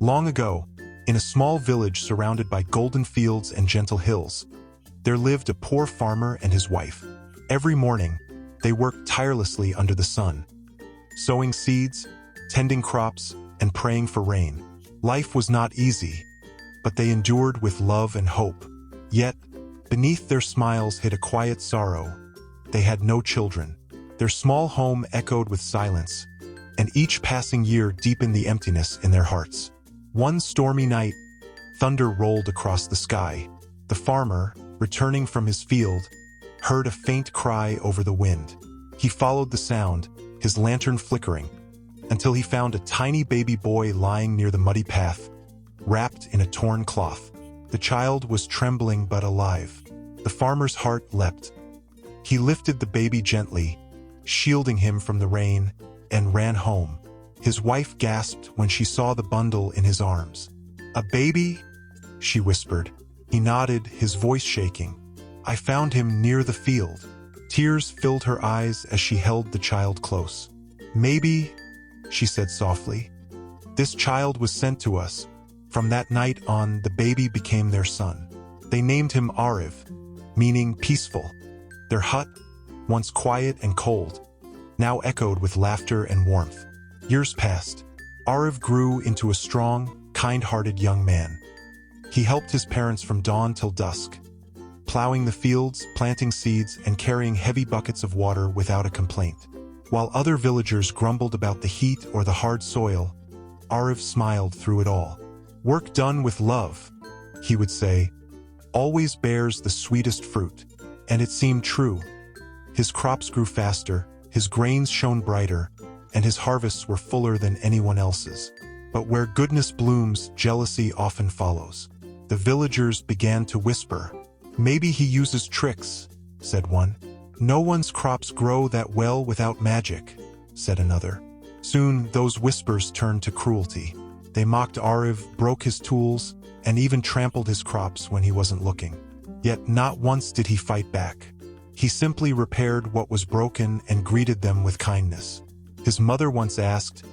Long ago, in a small village surrounded by golden fields and gentle hills, there lived a poor farmer and his wife. Every morning, they worked tirelessly under the sun, sowing seeds, tending crops, and praying for rain. Life was not easy, but they endured with love and hope. Yet, beneath their smiles hid a quiet sorrow. They had no children. Their small home echoed with silence, and each passing year deepened the emptiness in their hearts. One stormy night, thunder rolled across the sky. The farmer, returning from his field, heard a faint cry over the wind. He followed the sound, his lantern flickering, until he found a tiny baby boy lying near the muddy path, wrapped in a torn cloth. The child was trembling but alive. The farmer's heart leapt. He lifted the baby gently, shielding him from the rain, and ran home. His wife gasped when she saw the bundle in his arms. "A baby?" she whispered. He nodded, his voice shaking. "I found him near the field." Tears filled her eyes as she held the child close. "Maybe," she said softly, "this child was sent to us." From that night on, the baby became their son. They named him Aarav, meaning peaceful. Their hut, once quiet and cold, now echoed with laughter and warmth. Years passed. Aarav grew into a strong, kind-hearted young man. He helped his parents from dawn till dusk, plowing the fields, planting seeds, and carrying heavy buckets of water without a complaint. While other villagers grumbled about the heat or the hard soil, Aarav smiled through it all. "Work done with love," he would say, "always bears the sweetest fruit." And it seemed true. His crops grew faster, his grains shone brighter, and his harvests were fuller than anyone else's. But where goodness blooms, jealousy often follows. The villagers began to whisper. "Maybe he uses tricks," said one. "No one's crops grow that well without magic," said another. Soon, those whispers turned to cruelty. They mocked Aarav, broke his tools, and even trampled his crops when he wasn't looking. Yet not once did he fight back. He simply repaired what was broken and greeted them with kindness. His mother once asked,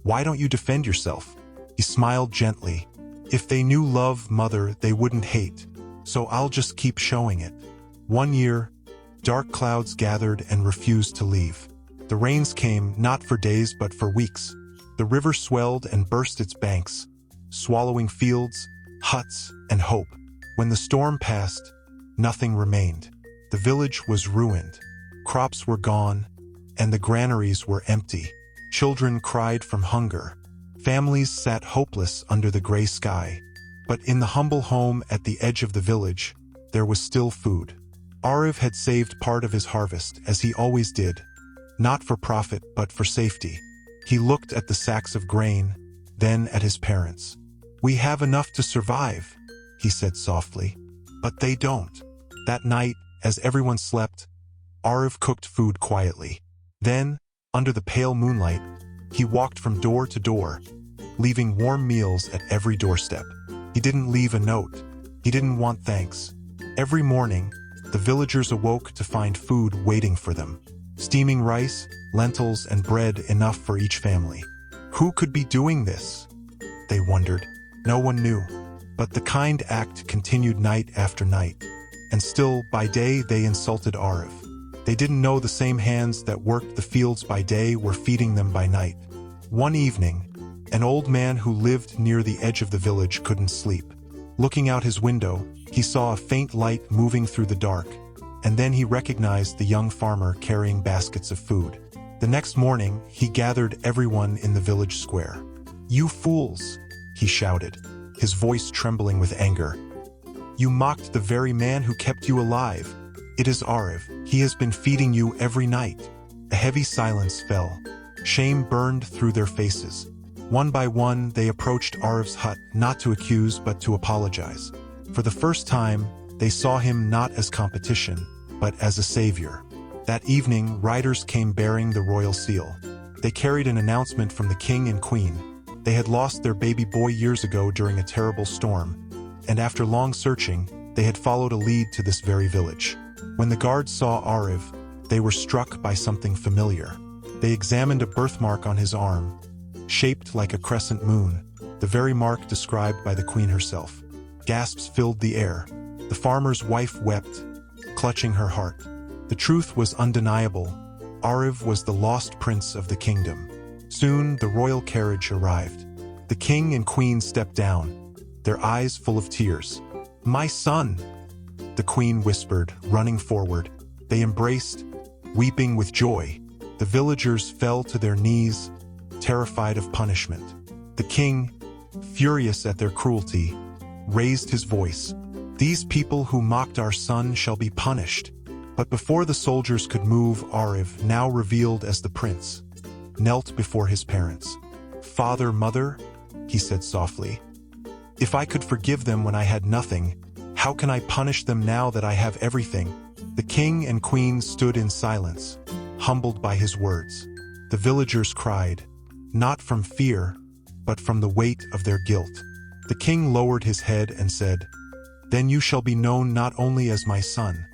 "Why don't you defend yourself?" He smiled gently. "If they knew love, mother, they wouldn't hate. So I'll just keep showing it." One year, dark clouds gathered and refused to leave. The rains came not for days but for weeks. The river swelled and burst its banks, swallowing fields, huts, and hope. When the storm passed, nothing remained. The village was ruined. Crops were gone, and the granaries were empty. Children cried from hunger. Families sat hopeless under the gray sky. But in the humble home at the edge of the village, there was still food. Aarav had saved part of his harvest, as he always did, not for profit but for safety. He looked at the sacks of grain, then at his parents. "We have enough to survive," he said softly. But they don't. That night, as everyone slept, Aarav cooked food quietly. Then, under the pale moonlight, he walked from door to door, leaving warm meals at every doorstep. He didn't leave a note. He didn't want thanks. Every morning, the villagers awoke to find food waiting for them. Steaming rice, lentils, and bread enough for each family. Who could be doing this? They wondered. No one knew. But the kind act continued night after night. And still, by day, they insulted Aarav. They didn't know the same hands that worked the fields by day were feeding them by night. One evening, an old man who lived near the edge of the village couldn't sleep. Looking out his window, he saw a faint light moving through the dark, and then he recognized the young farmer carrying baskets of food. The next morning, he gathered everyone in the village square. "You fools," he shouted, his voice trembling with anger. "You mocked the very man who kept you alive. It is Aarav. He has been feeding you every night." A heavy silence fell. Shame burned through their faces. One by one, they approached Aarav's hut, not to accuse but to apologize. For the first time, they saw him not as competition, but as a savior. That evening, riders came bearing the royal seal. They carried an announcement from the king and queen. They had lost their baby boy years ago during a terrible storm, and after long searching, they had followed a lead to this very village. When the guards saw Aarav, they were struck by something familiar. They examined a birthmark on his arm, shaped like a crescent moon. the very mark described by the queen herself. Gasps filled the air. The farmer's wife wept, clutching her heart. The truth was undeniable. Aarav was the lost prince of the kingdom. Soon, the royal carriage arrived. The king and queen stepped down, their eyes full of tears. "My son!" the queen whispered, running forward. They embraced, weeping with joy. The villagers fell to their knees, terrified of punishment. The king, furious at their cruelty, raised his voice. "These people who mocked our son shall be punished." But before the soldiers could move, Aarav, now revealed as the prince, knelt before his parents. "Father, mother," he said softly, "if I could forgive them when I had nothing, how can I punish them now that I have everything?" The king and queen stood in silence, humbled by his words. The villagers cried, not from fear, but from the weight of their guilt. The king lowered his head and said, "Then you shall be known not only as my son,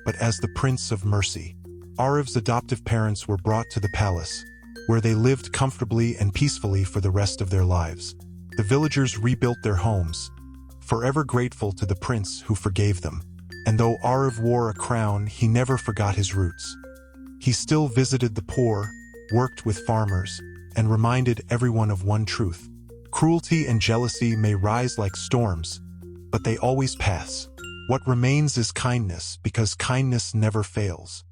but as the Prince of Mercy." Aarav's adoptive parents were brought to the palace, where they lived comfortably and peacefully for the rest of their lives. The villagers rebuilt their homes, forever grateful to the prince who forgave them. And though Aarav wore a crown, he never forgot his roots. He still visited the poor, worked with farmers, and reminded everyone of one truth: cruelty and jealousy may rise like storms, but they always pass. What remains is kindness, because kindness never fails.